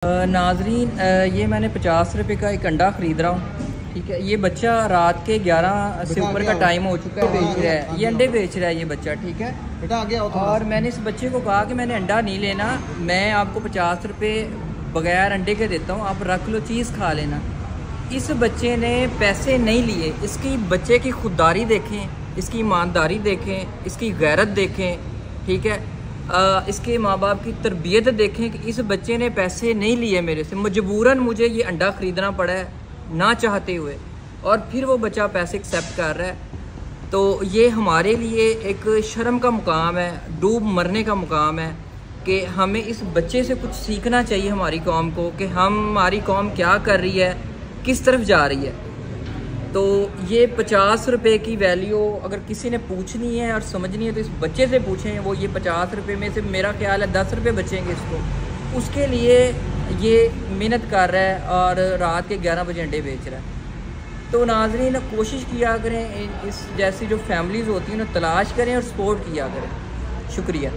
नाजरीन, ये मैंने 50 रुपये का एक अंडा ख़रीद रहा हूँ। ठीक है, ये बच्चा रात के 11 से ऊपर का टाइम हो चुका है, बेच रहा है, ये अंडे बेच रहा है ये बच्चा। ठीक है बेटा, आ गया। और मैंने इस बच्चे को कहा कि मैंने अंडा नहीं लेना, मैं आपको 50 रुपये बगैर अंडे के देता हूँ, आप रख लो, चीज़ खा लेना। इस बच्चे ने पैसे नहीं लिए। इसकी बच्चे की खुददारी देखें, इसकी ईमानदारी देखें, इसकी गैरत देखें। ठीक है, इसके माँ बाप की तरबियत देखें कि इस बच्चे ने पैसे नहीं लिए मेरे से, मजबूरन मुझे ये अंडा ख़रीदना पड़ा है ना चाहते हुए, और फिर वो बच्चा पैसे एक्सेप्ट कर रहा है। तो ये हमारे लिए एक शर्म का मुकाम है, डूब मरने का मुकाम है कि हमें इस बच्चे से कुछ सीखना चाहिए हमारी कौम को, कि हमारी कौम क्या कर रही है, किस तरफ जा रही है। तो ये 50 रुपये की वैल्यू अगर किसी ने पूछनी है और समझनी है तो इस बच्चे से पूछें। वो ये 50 रुपये में से मेरा ख्याल है 10 रुपये बचेंगे इसको, उसके लिए ये मेहनत कर रहा है और रात के 11 बजे अंडे बेच रहा है। तो नाज़रीन, कोशिश किया करें, इस जैसी जो फैमिलीज़ होती हैं उन्हें तलाश करें और सपोर्ट किया करें। शुक्रिया।